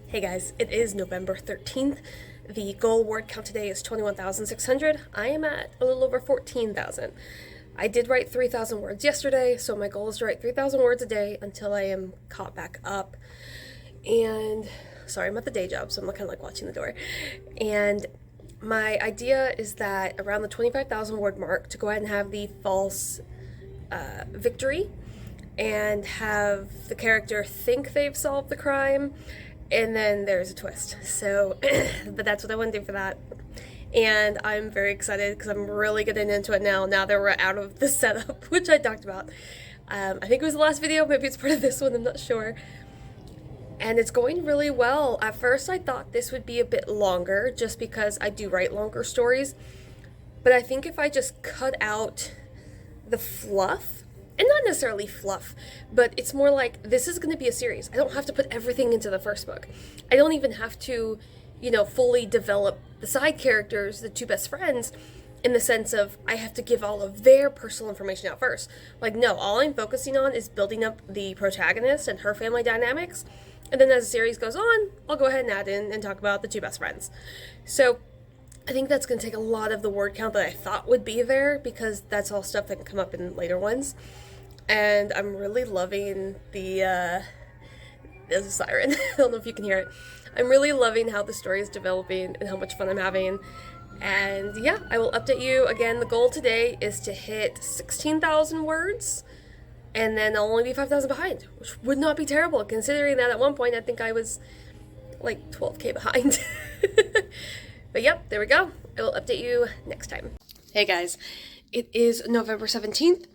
Hey guys, it is November 13th. The goal word count today is 21,600. I am at a little over 14,000. I did write 3,000 words yesterday, so my goal is to write 3,000 words a day until I am caught back up. And sorry, I'm at the day job, so I'm kind of like watching the door. And my idea is that around the 25,000 word mark to go ahead and have the false victory and have the character think they've solved the crime, and then there's a twist. So, but that's what I want to do for that. And I'm very excited because I'm really getting into it now that we're out of the setup, which I talked about. I think it was the last video, maybe it's part of this one, I'm not sure. And it's going really well. At first I thought this would be a bit longer just because I do write longer stories. But I think if I just cut out the fluff, and not necessarily fluff, but it's more like this is going to be a series. I don't have to put everything into the first book. I don't even have to, fully develop the side characters, the two best friends, in the sense of I have to give all of their personal information out first. Like, no, all I'm focusing on is building up the protagonist and her family dynamics. And then as the series goes on, I'll go ahead and add in and talk about the two best friends. So I think that's going to take a lot of the word count that I thought would be there, because that's all stuff that can come up in later ones. And I'm really loving there's a siren. I don't know if you can hear it. I'm really loving how the story is developing and how much fun I'm having. And yeah, I will update you. Again, the goal today is to hit 16,000 words, and then I'll only be 5,000 behind, which would not be terrible, considering that at one point I think I was like 12K behind. But yep, there we go. I will update you next time. Hey guys, it is November 17th.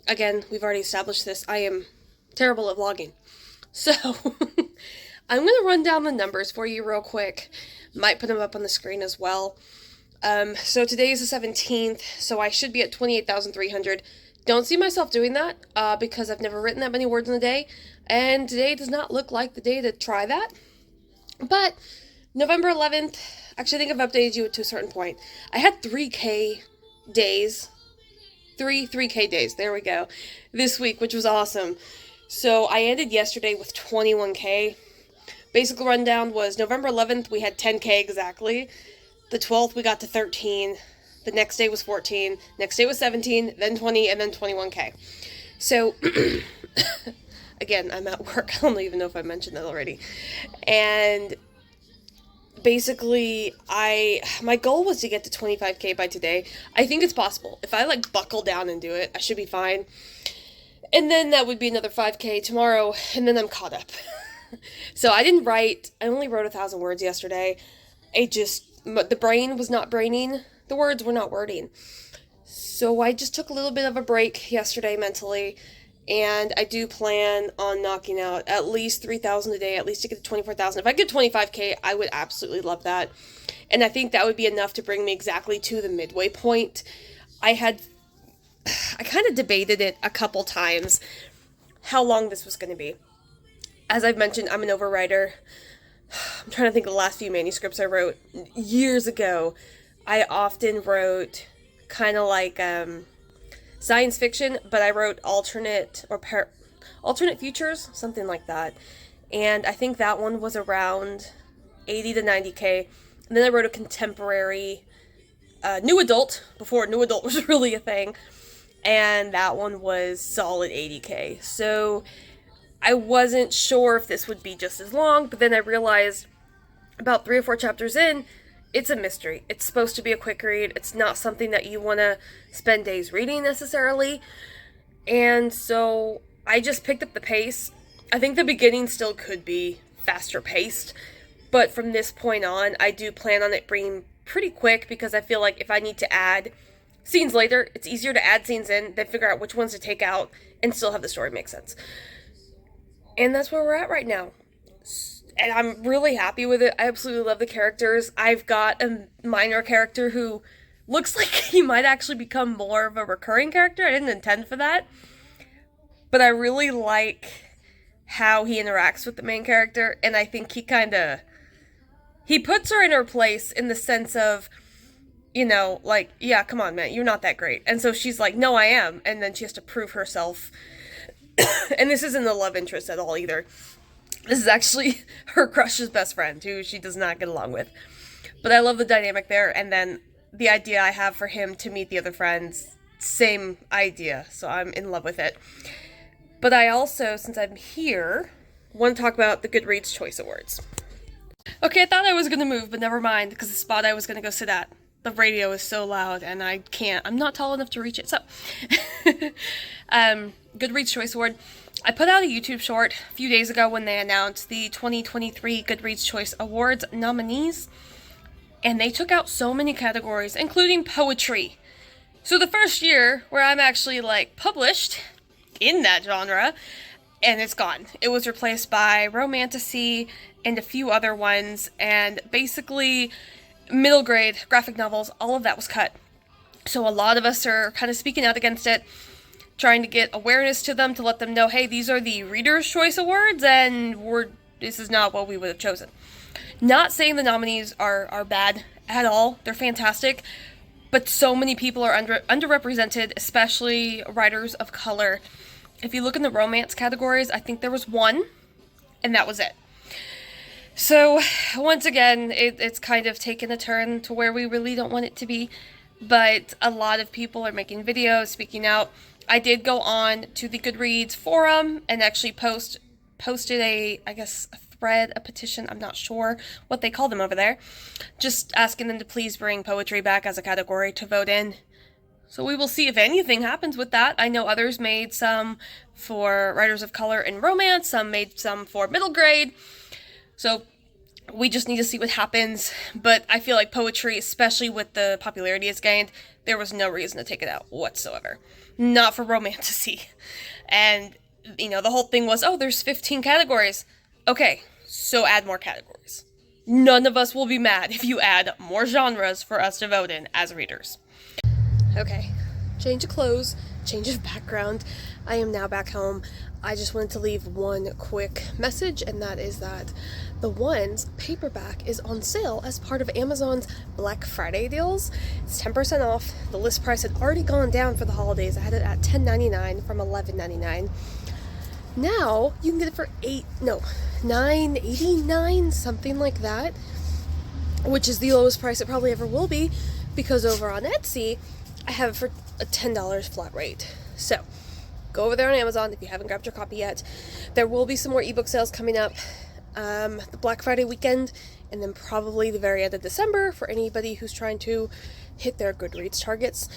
Again, we've already established this. I am terrible at vlogging. So, I'm going to run down the numbers for you real quick. Might put them up on the screen as well. So today is the 17th, so I should be at 28,300. Don't see myself doing that, because I've never written that many words in a day. And today does not look like the day to try that. But, November 11th, actually I think I've updated you to a certain point. I had 3K days. 3K days, there we go, this week, which was awesome. So I ended yesterday with 21K. Basic rundown was November 11th, we had 10K exactly. The 12th, we got to 13. The next day was 14. Next day was 17, then 20, and then 21K. So, again, I'm at work. I don't even know if I mentioned that already. And basically, my goal was to get to 25K by today. I think it's possible. If I buckle down and do it, I should be fine. And then that would be another 5K tomorrow, and then I'm caught up. So I only wrote 1,000 words yesterday. The brain was not braining, the words were not wording. So I just took a little bit of a break yesterday mentally. And I do plan on knocking out at least 3,000 a day, at least to get to 24,000. If I get 25K, I would absolutely love that. And I think that would be enough to bring me exactly to the midway point. I kind of debated it a couple times, how long this was going to be. As I've mentioned, I'm an overwriter. I'm trying to think of the last few manuscripts I wrote. Years ago, I often wrote kind of like science fiction, but I wrote alternate futures, something like that. And I think that one was around 80 to 90K. And then I wrote a contemporary new adult, before new adult was really a thing. And that one was solid 80K. So I wasn't sure if this would be just as long, but then I realized about 3 or 4 chapters in, it's a mystery. It's supposed to be a quick read. It's not something that you want to spend days reading necessarily. And so I just picked up the pace. I think the beginning still could be faster paced, but from this point on, I do plan on it being pretty quick, because I feel like if I need to add scenes later, it's easier to add scenes in than figure out which ones to take out and still have the story make sense. And that's where we're at right now. And I'm really happy with it. I absolutely love the characters. I've got a minor character who looks like he might actually become more of a recurring character. I didn't intend for that. But I really like how he interacts with the main character. And I think he puts her in her place in the sense of, yeah, come on, man, you're not that great. And so she's like, no, I am. And then she has to prove herself. And this isn't a love interest at all either. This is actually her crush's best friend, who she does not get along with. But I love the dynamic there, and then the idea I have for him to meet the other friends, same idea, so I'm in love with it. But I also, since I'm here, want to talk about the Goodreads Choice Awards. Okay, I thought I was going to move, but never mind, because the spot I was going to go sit at, the radio is so loud, and I'm not tall enough to reach it, so. Goodreads Choice Award. I put out a YouTube short a few days ago when they announced the 2023 Goodreads Choice Awards nominees, and they took out so many categories, including poetry. So the first year where I'm actually, published in that genre, and it's gone. It was replaced by romantasy and a few other ones, and basically middle grade graphic novels, all of that was cut. So a lot of us are kind of speaking out against it, trying to get awareness to them to let them know, hey, these are the Reader's Choice Awards, and this is not what we would have chosen. Not saying the nominees are bad at all. They're fantastic. But so many people are underrepresented, especially writers of color. If you look in the romance categories, I think there was one, and that was it. So, once again, it's kind of taken a turn to where we really don't want it to be. But a lot of people are making videos, speaking out. I did go on to the Goodreads forum and actually posted a thread, a petition, I'm not sure what they call them over there, just asking them to please bring poetry back as a category to vote in. So we will see if anything happens with that. I know others made some for writers of color in romance, some made some for middle grade, so we just need to see what happens. But I feel like poetry, especially with the popularity it's gained, there was no reason to take it out whatsoever. Not for romantasy. And, the whole thing was, there's 15 categories. Okay, so add more categories. None of us will be mad if you add more genres for us to vote in as readers. Okay, change of clothes, change of background. I am now back home. I just wanted to leave one quick message, and that is that the Ones paperback is on sale as part of Amazon's Black Friday deals. It's 10% off. The list price had already gone down for the holidays. I had it at $10.99 from $11.99. Now you can get it for $9.89, something like that, which is the lowest price it probably ever will be, because over on Etsy I have it for a $10 flat rate. So go over there on Amazon if you haven't grabbed your copy yet. There will be some more ebook sales coming up the Black Friday weekend, and then probably the very end of December for anybody who's trying to hit their Goodreads targets.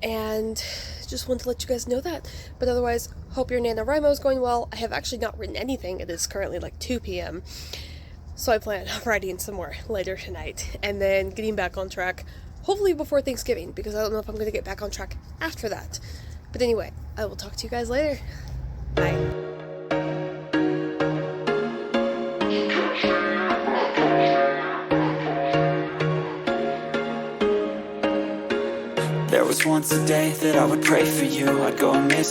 And just wanted to let you guys know that. But otherwise, hope your NaNoWriMo is going well. I have actually not written anything. It is currently 2 p.m. So I plan on writing some more later tonight, and then getting back on track, hopefully before Thanksgiving, because I don't know if I'm going to get back on track after that. But anyway, I will talk to you guys later. Bye. There was once a day that I would pray for you. I'd go and miss